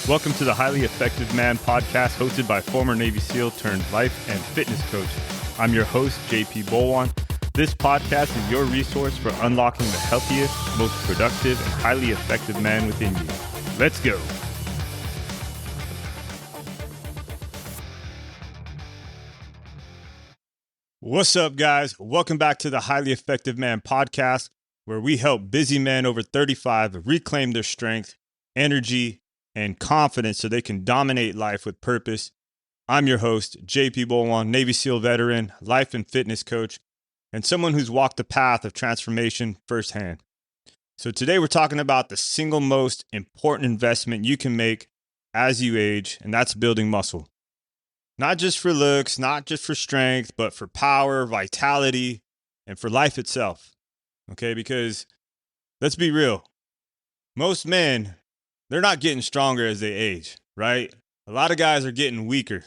Welcome to the Highly Effective Man podcast, hosted by former Navy SEAL turned life and fitness coach. I'm your host, JP Bolwan. This podcast is your resource for unlocking the healthiest, most productive, and highly effective man within you. Let's go. What's up, guys? Welcome back to the Highly Effective Man podcast, where we help busy men over 35 reclaim their strength, energy, and confidence so they can dominate life with purpose. I'm your host, JP Bolwan, Navy SEAL veteran, life and fitness coach, and someone who's walked the path of transformation firsthand. So today we're talking about the single most important investment you can make as you age, and that's building muscle. Not just for looks, not just for strength, but for power, vitality, and for life itself. Okay, because let's be real. Most men, they're not getting stronger as they age, right? A lot of guys are getting weaker,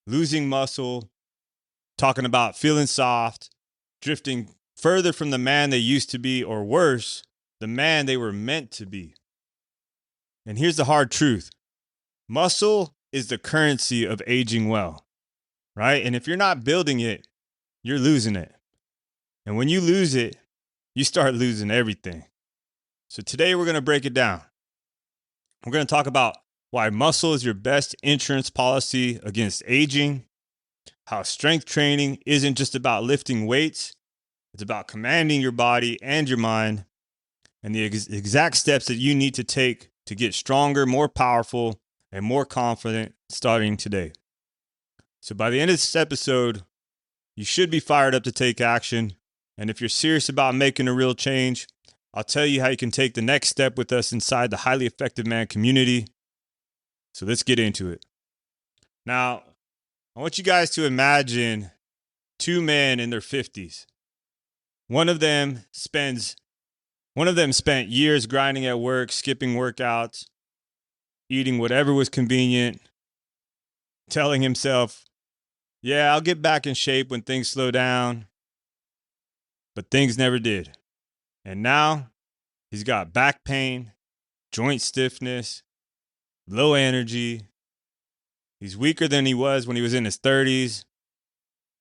losing muscle, talking about feeling soft, drifting further from the man they used to be, or worse, the man they were meant to be. And here's the hard truth. Muscle is the currency of aging well, right? And if you're not building it, you're losing it. And when you lose it, you start losing everything. So today we're going to break it down. We're going to talk about why muscle is your best insurance policy against aging, how strength training isn't just about lifting weights, it's about commanding your body and your mind, and the exact steps that you need to take to get stronger, more powerful, and more confident starting today. So by the end of this episode, you should be fired up to take action. And if you're serious about making a real change, I'll tell you how you can take the next step with us inside the Highly Effective Man community. So let's get into it. Now, I want you guys to imagine two men in their 50s. One of them spent years grinding at work, skipping workouts, eating whatever was convenient, telling himself, yeah, I'll get back in shape when things slow down. But things never did. And now he's got back pain, joint stiffness, low energy. He's weaker than he was when he was in his 30s.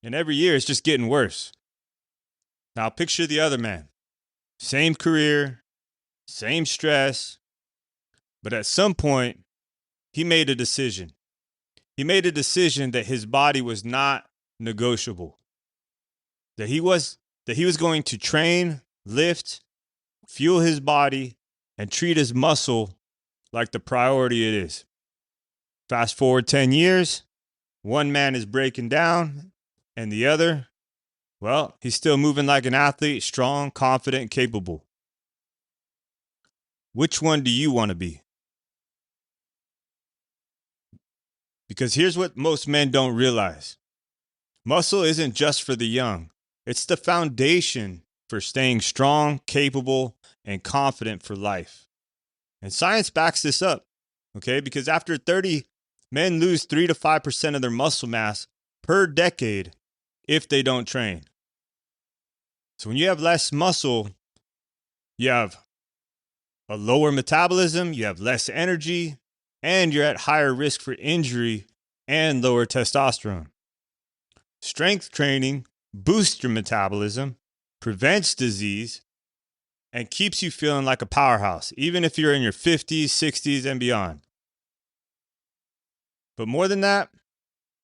And every year it's just getting worse. Now picture the other man. Same career, same stress. But at some point, he made a decision. He made a decision that his body was not negotiable. That he was going to train, lift, fuel his body, and treat his muscle like the priority it is. Fast forward 10 years, one man is breaking down, and the other, well, he's still moving like an athlete, strong, confident, and capable. Which one do you want to be? Because here's what most men don't realize. Muscle isn't just for the young. It's the foundation for staying strong, capable, and confident for life. And science backs this up, okay? Because after 30, men lose 3 to 5% of their muscle mass per decade if they don't train. So when you have less muscle, you have a lower metabolism, you have less energy, and you're at higher risk for injury and lower testosterone. Strength training boosts your metabolism, prevents disease, and keeps you feeling like a powerhouse, even if you're in your 50s, 60s, and beyond. But more than that,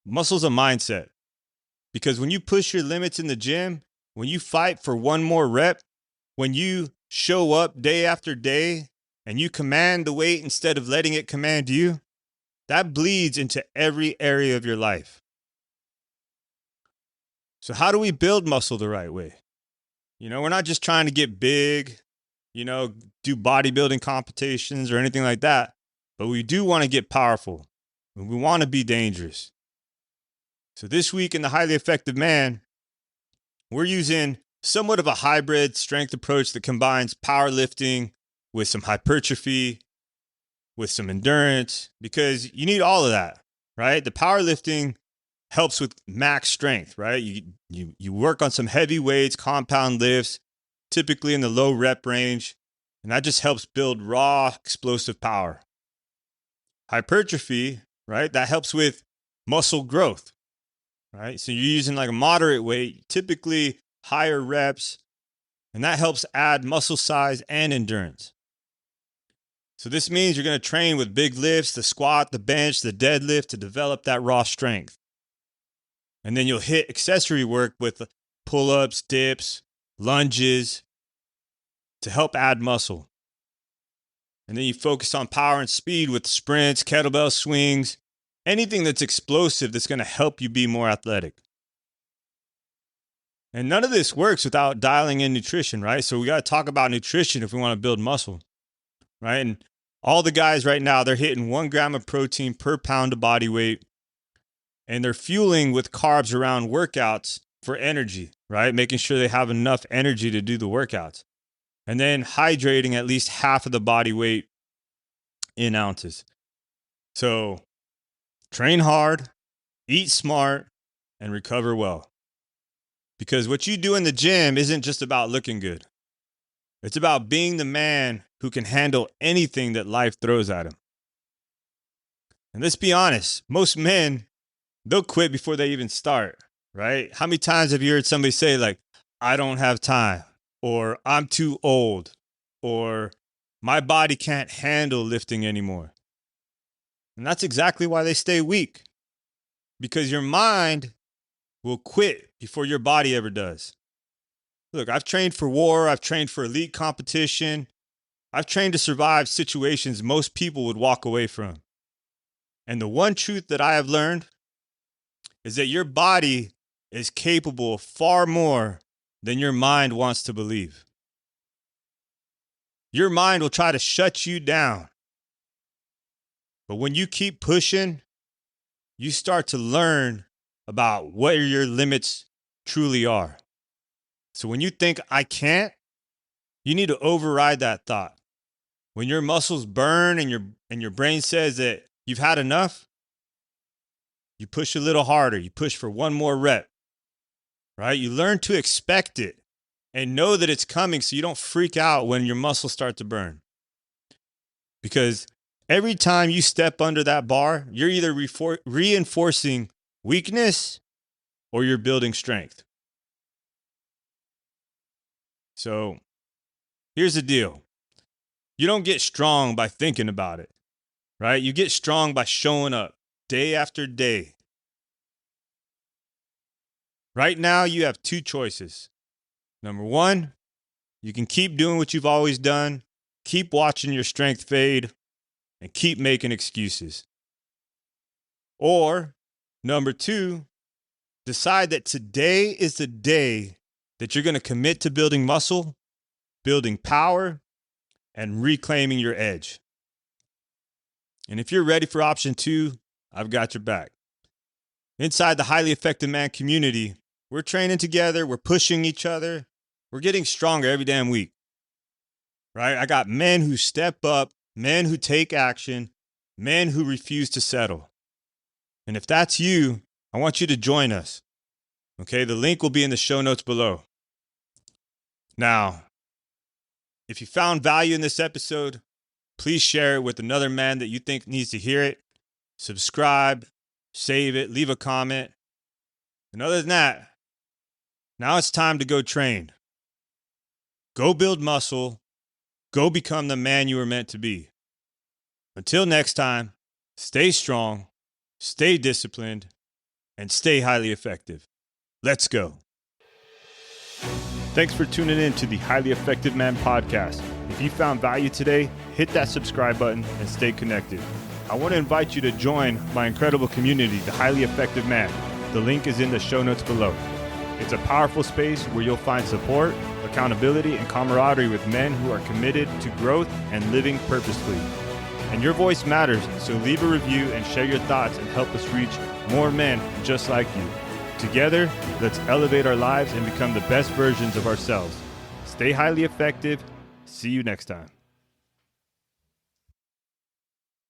muscle's a mindset. Because when you push your limits in the gym, when you fight for one more rep, when you show up day after day, and you command the weight instead of letting it command you, that bleeds into every area of your life. So how do we build muscle the right way? We're not just trying to get big, do bodybuilding competitions or anything like that, but we do want to get powerful. And we want to be dangerous. So this week in the Highly Effective Man, we're using somewhat of a hybrid strength approach that combines powerlifting with some hypertrophy, with some endurance, because you need all of that, right? The powerlifting helps with max strength, right? You work on some heavy weights, compound lifts, typically in the low rep range, and that just helps build raw explosive power. Hypertrophy, right? That helps with muscle growth, right? So you're using like a moderate weight, typically higher reps, and that helps add muscle size and endurance. So this means you're going to train with big lifts, the squat, the bench, the deadlift to develop that raw strength. And then you'll hit accessory work with pull-ups, dips, lunges to help add muscle. And then you focus on power and speed with sprints, kettlebell swings, anything that's explosive that's going to help you be more athletic. And none of this works without dialing in nutrition, right? So we got to talk about nutrition if we want to build muscle, right? And all the guys right now, they're hitting 1 gram of protein per pound of body weight, and they're fueling with carbs around workouts for energy, right? Making sure they have enough energy to do the workouts. And then hydrating at least half of the body weight in ounces. So train hard, eat smart, and recover well. Because what you do in the gym isn't just about looking good. It's about being the man who can handle anything that life throws at him. And let's be honest, most men, they'll quit before they even start, right? How many times have you heard somebody say like, I don't have time, or I'm too old, or my body can't handle lifting anymore? And that's exactly why they stay weak, because your mind will quit before your body ever does. Look, I've trained for war. I've trained for elite competition. I've trained to survive situations most people would walk away from. And the one truth that I have learned is that your body is capable of far more than your mind wants to believe. Your mind will try to shut you down. But when you keep pushing, you start to learn about what your limits truly are. So when you think I can't, you need to override that thought. When your muscles burn and your brain says that you've had enough, you push a little harder. You push for one more rep, right? You learn to expect it and know that it's coming so you don't freak out when your muscles start to burn. Because every time you step under that bar, you're either reinforcing weakness or you're building strength. So here's the deal. You don't get strong by thinking about it, right? You get strong by showing up day after day. Right now, you have 2 choices. Number 1, you can keep doing what you've always done, keep watching your strength fade, and keep making excuses. Or number 2, decide that today is the day that you're going to commit to building muscle, building power, and reclaiming your edge. And if you're ready for option 2, I've got your back. Inside the Highly Effective Man community, we're training together, we're pushing each other, we're getting stronger every damn week, right? I got men who step up, men who take action, men who refuse to settle. And if that's you, I want you to join us. Okay, the link will be in the show notes below. Now, if you found value in this episode, please share it with another man that you think needs to hear it. Subscribe, save it, leave a comment. And other than that, now it's time to go train. Go build muscle. Go become the man you were meant to be. Until next time, stay strong, stay disciplined, and stay highly effective. Let's go. Thanks for tuning in to the Highly Effective Man podcast. If you found value today, hit that subscribe button and stay connected. I want to invite you to join my incredible community, the Highly Effective Man. The link is in the show notes below. It's a powerful space where you'll find support, accountability, and camaraderie with men who are committed to growth and living purposefully. And your voice matters, so leave a review and share your thoughts and help us reach more men just like you. Together, let's elevate our lives and become the best versions of ourselves. Stay highly effective. See you next time.